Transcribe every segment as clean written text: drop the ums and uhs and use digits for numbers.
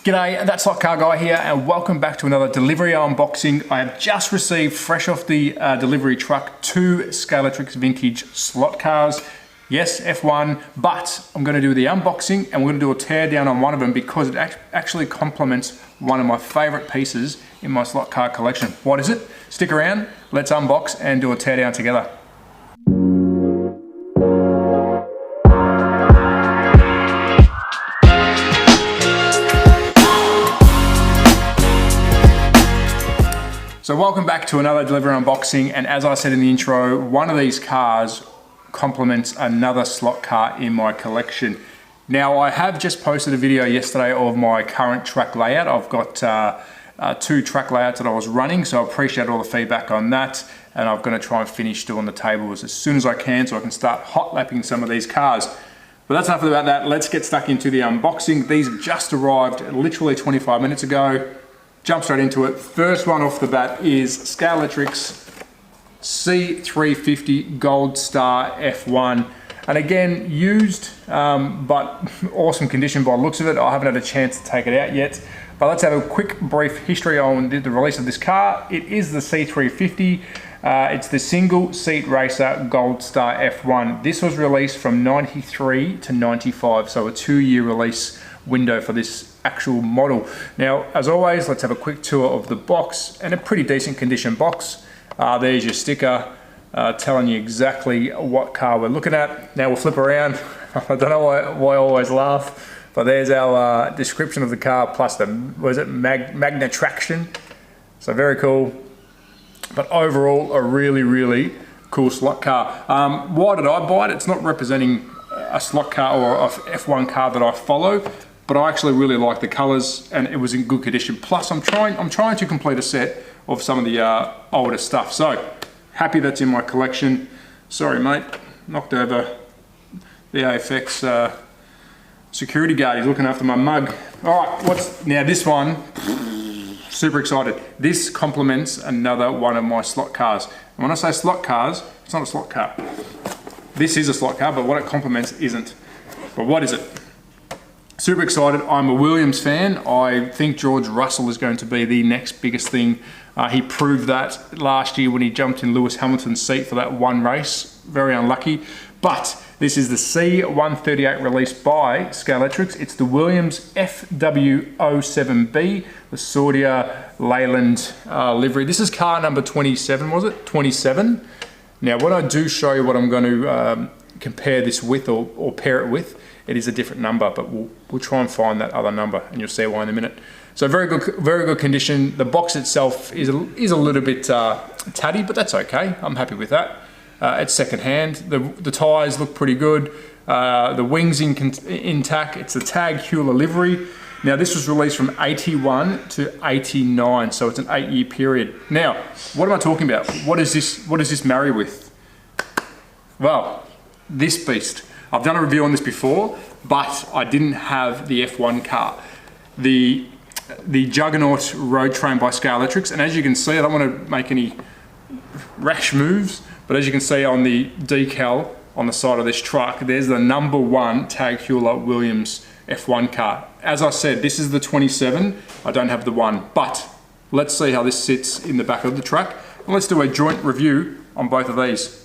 G'day, that's Slot Car Guy here, and welcome back to another delivery unboxing. I have just received, fresh off the delivery truck, two Scalextric vintage slot cars. Yes, F1, but I'm going to do the unboxing and we're going to do a tear down on one of them because it actually complements one of my favorite pieces in my slot car collection. What is it? Stick around, let's unbox and do a tear down together. So welcome back to another delivery unboxing, and as I said in the intro, one of these cars complements another slot car in my collection. Now, I have just posted a video yesterday of my current track layout. I've got two track layouts that I was running, so I appreciate all the feedback on that, and I'm going to try and finish doing the tables as soon as I can so I can start hot lapping some of these cars. But that's enough about that. Let's get stuck into the unboxing. These have just arrived literally 25 minutes ago. Jump straight into it. First one off the bat is Scalextric's C350 Gold Star F1. And again, used, but awesome condition by the looks of it. I haven't had a chance to take it out yet. But let's have a quick brief history on the release of this car. It is the C350. It's the single seat racer Gold Star F1. This was released from 93 to 95, so a 2-year release window for this actual model. Now, as always, let's have a quick tour of the box, and a pretty decent condition box. There's your sticker telling you exactly what car we're looking at. Now we'll flip around. I don't know why I always laugh, but there's our description of the car plus the, magna traction. So very cool. But overall, a really cool slot car. Why did I buy it? It's not representing a slot car or a F1 car that I follow, but I actually really like the colors and it was in good condition. Plus, I'm trying to complete a set of some of the older stuff. So happy that's in my collection. Sorry, mate, knocked over the AFX security guard. He's looking after my mug. All right, now this one. Super excited. This complements another one of my slot cars. And when I say slot cars, it's not a slot car. This is a slot car, but what it complements isn't. But what is it? Super excited. I'm a Williams fan. I think George Russell is going to be the next biggest thing. He proved that last year when he jumped in Lewis Hamilton's seat for that one race. Very unlucky. But this is the C138 released by Scalextric. It's the Williams FW07B, the Saudia Leyland livery. This is car number 27, was it? 27. Now, when I do show you what I'm going to compare this with or pair it with, it is a different number, but we'll try and find that other number, and you'll see why in a minute. So very good condition. The box itself is a little bit tatty, but that's okay. I'm happy with that. It's second hand. The tyres look pretty good. The wings intact. It's the Tag Heuer livery. Now, this was released from 81 to 89, so it's an 8-year period. Now, what am I talking about? What does this marry with? Well, this beast. I've done a review on this before, but I didn't have the F1 car. The Juggernaut road train by Scalextric, and as you can see, I don't want to make any rash moves, but as you can see on the decal on the side of this truck, there's the #1 Tag Heuer Williams F1 car. As I said, this is the 27. I don't have the 1, but let's see how this sits in the back of the truck, and let's do a joint review on both of these.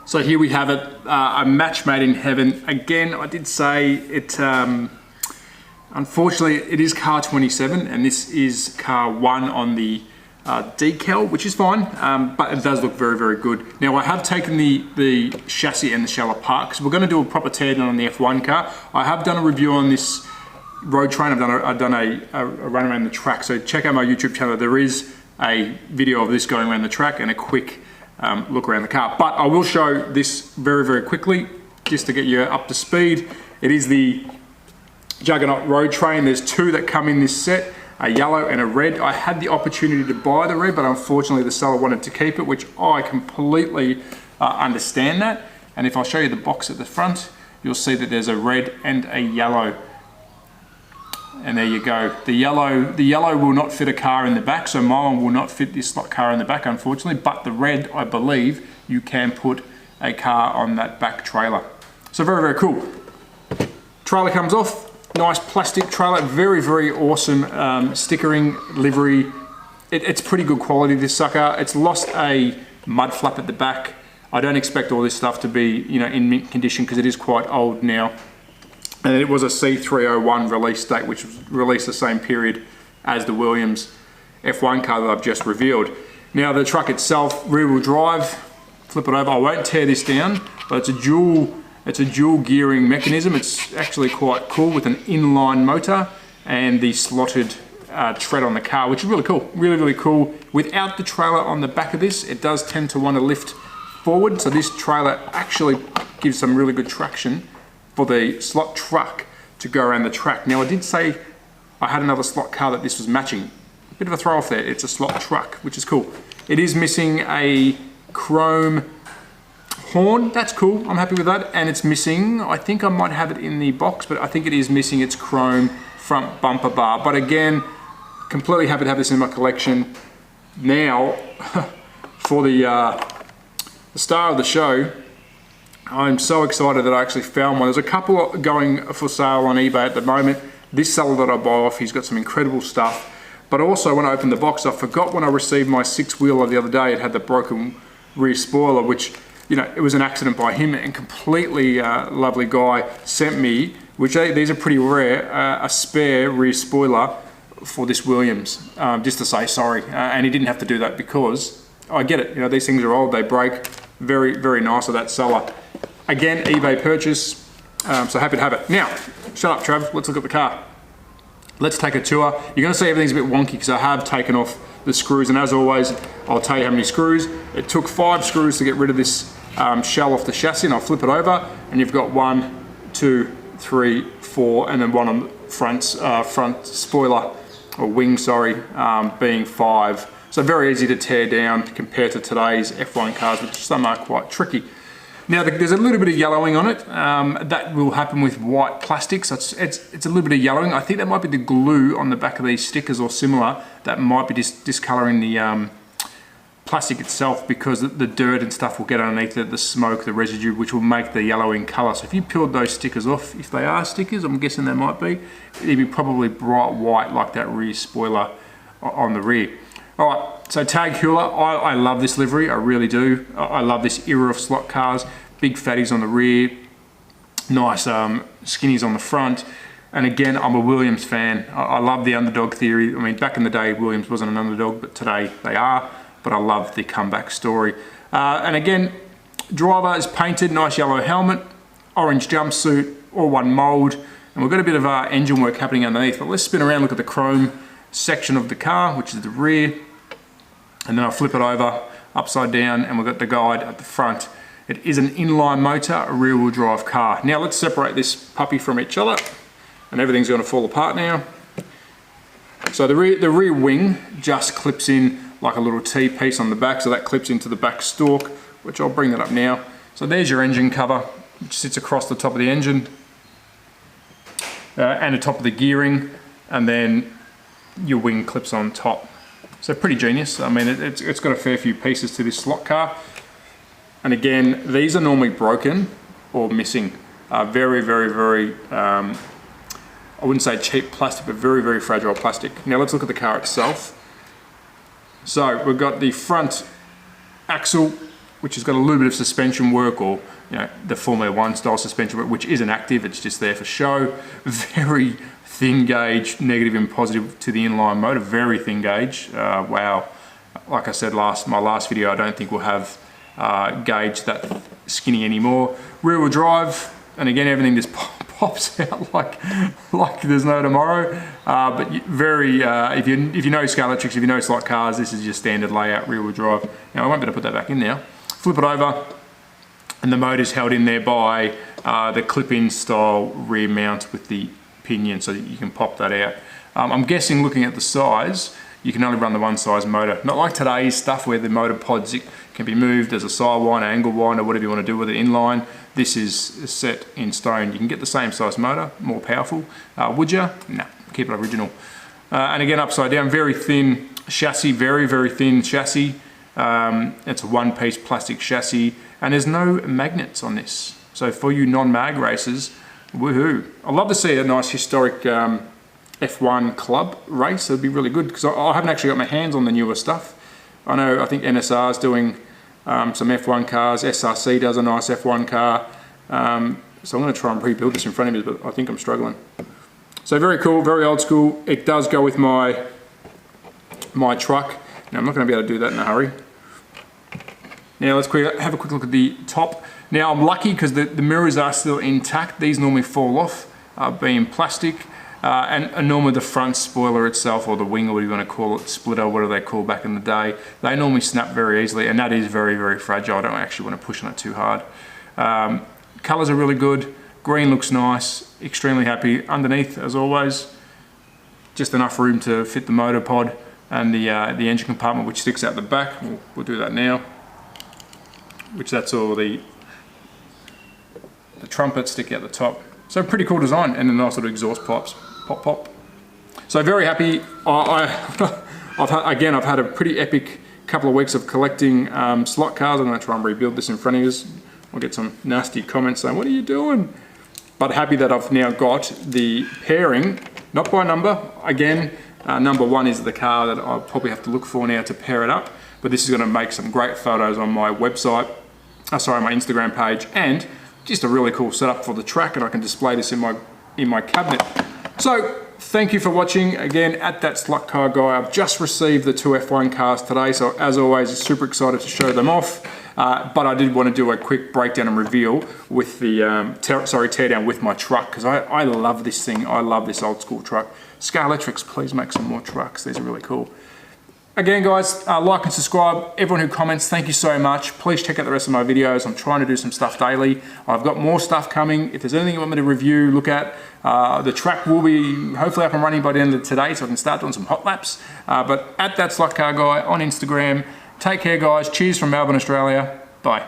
So here we have it, a match made in heaven. Again, I did say it, unfortunately, it is car 27, and this is car 1 on the decal, which is fine, but it does look very good. Now, I have taken the chassis and the shell apart because we're going to do a proper tear down on the F1 car. I have done a review on this road train. I've done a run around the track, so check out my YouTube channel. There is a video of this going around the track and a quick look around the car. But I will show this very quickly just to get you up to speed. It is the Juggernaut road train. There's 2 that come in this set, a yellow and a red. I had the opportunity to buy the red, but unfortunately the seller wanted to keep it, which I completely understand that. And if I show you the box at the front, you'll see that there's a red and a yellow. And there you go. The yellow will not fit a car in the back, so my one will not fit this slot car in the back, unfortunately, but the red, I believe, you can put a car on that back trailer. So very cool. Trailer comes off, Nice plastic trailer, very, very awesome stickering, livery. It's pretty good quality, this sucker. It's lost a mud flap at the back. I don't expect all this stuff to be, you know, in mint condition because it is quite old now. And it was a C301 release date, which was released the same period as the Williams F1 car that I've just revealed. Now the truck itself, rear wheel drive, flip it over. I won't tear this down, but it's a dual gearing mechanism. It's actually quite cool with an inline motor and the slotted tread on the car, which is really cool. Really, really cool. Without the trailer on the back of this, it does tend to want to lift forward. So this trailer actually gives some really good traction for the slot truck to go around the track. Now I did say I had another slot car that this was matching. A bit of a throw off there. It's a slot truck, which is cool. It is missing a chrome horn. That's cool. I'm happy with that. And it's missing, I think I might have it in the box, but I think it is missing its chrome front bumper bar. But again, completely happy to have this in my collection. Now, for the star of the show, I'm so excited that I actually found one. There's a couple going for sale on eBay at the moment. This seller that I buy off, he's got some incredible stuff. But also when I opened the box, I forgot when I received my 6-wheeler the other day, it had the broken rear spoiler, which, you know, it was an accident by him, and completely lovely guy sent me, which these are pretty rare, a spare rear spoiler for this Williams, just to say sorry. And he didn't have to do that because I get it, you know, these things are old, they break. Very, very nice of that seller. Again, eBay purchase, so happy to have it. Now, shut up Trav, let's look at the car. Let's take a tour. You're gonna see everything's a bit wonky because I have taken off the screws, and as always, I'll tell you how many screws. It took 5 screws to get rid of this shell off the chassis, and I'll flip it over, and you've got 1, 2, 3, 4, and then one on the front spoiler, or wing, sorry, being 5. So very easy to tear down compared to today's F1 cars, which some are quite tricky. Now there's a little bit of yellowing on it. That will happen with white plastic, so it's a little bit of yellowing. I think that might be the glue on the back of these stickers or similar that might be discoloring the plastic itself, because the dirt and stuff will get underneath it, the smoke, the residue, which will make the yellowing color. So if you peeled those stickers off, if they are stickers, I'm guessing they might be, it'd be probably bright white like that rear spoiler on the rear. All right, so Tag Heuer, I love this livery, I really do. I love this era of slot cars, big fatties on the rear, nice skinnies on the front. And again, I'm a Williams fan. I love the underdog theory. I mean, back in the day, Williams wasn't an underdog, but today they are. But I love the comeback story. And again, driver is painted, nice yellow helmet, orange jumpsuit, all one mold. And we've got a bit of engine work happening underneath, but let's spin around, look at the chrome section of the car, which is the rear. And then I'll flip it over upside down, and we've got the guide at the front. It is an inline motor, a rear wheel drive car. Now let's separate this puppy from each other, and everything's gonna fall apart now. So the rear wing just clips in like a little T-piece on the back, so that clips into the back stalk, which I'll bring that up now. So there's your engine cover, which sits across the top of the engine, and the top of the gearing, and then your wing clips on top. So pretty genius. I mean, it's got a fair few pieces to this slot car. And again, these are normally broken or missing. Very, very, very, I wouldn't say cheap plastic, but very, very fragile plastic. Now let's look at the car itself. So we've got the front axle, which has got a little bit of suspension work, or you know, the Formula 1 style suspension work, which isn't active, it's just there for show. Very thin gauge, negative and positive to the inline motor, very thin gauge. Wow, like I said my last video, I don't think we'll have gauge that skinny anymore. Rear wheel drive, and again everything just pops out like there's no tomorrow. But very, if you know Scalextric, if you know slot cars, this is your standard layout rear wheel drive. Now I won't be able to put that back in now. Flip it over, and the motor's held in there by the clip-in style rear mount with the pinion, so that you can pop that out. I'm guessing, looking at the size, you can only run the one size motor. Not like today's stuff where the motor pods can be moved as a sidewinder, angle winder, whatever you want to do with it inline. This is set in stone. You can get the same size motor, more powerful. Would you? No, keep it original. And again, upside down, very thin chassis, very, very thin chassis. It's a one-piece plastic chassis, and there's no magnets on this. So for you non-mag racers, Woohoo. I'd love to see a nice historic F1 club race. That'd be really good, because I haven't actually got my hands on the newer stuff. I think NSR is doing some F1 cars. SRC does a nice F1 car. So I'm going to try and rebuild this in front of me, but I think I'm struggling. So very cool, very old school. It does go with my truck. Now I'm not going to be able to do that in a hurry. Now let's have a quick look at the top. Now I'm lucky because the mirrors are still intact. These normally fall off, being plastic. And normally the front spoiler itself, or the wing, or what you want to call it, splitter, whatever they call back in the day, they normally snap very easily, and that is very, very fragile. I don't actually want to push on it too hard. Colors are really good. Green looks nice. Extremely happy. Underneath, as always, just enough room to fit the motor pod and the engine compartment, which sticks out the back. We'll do that now. Which that's all the trumpets stick out the top. So pretty cool design, and a nice little exhaust pipes, pop pop. So very happy. I've had a pretty epic couple of weeks of collecting slot cars. I'm going to try and rebuild this in front of you. I'll get some nasty comments saying, "What are you doing?" But happy that I've now got the pairing, not by number. Again, number one is the car that I'll probably have to look for now to pair it up. But this is going to make some great photos on my website. My Instagram page, and just a really cool setup for the track, and I can display this in my cabinet. So thank you for watching. Again, at That Slot Car Guy, I've just received the two F1 cars today, so as always, super excited to show them off. But I did want to do a quick breakdown and reveal with the teardown with my truck, because I love this thing. I love this old school truck. Scalextric, please make some more trucks. These are really cool. Again, guys, like and subscribe. Everyone who comments, thank you so much. Please check out the rest of my videos. I'm trying to do some stuff daily. I've got more stuff coming. If there's anything you want me to review, look at, the track will be hopefully up and running by the end of today, so I can start doing some hot laps. But at That Slot Car Guy on Instagram. Take care, guys. Cheers from Melbourne, Australia. Bye.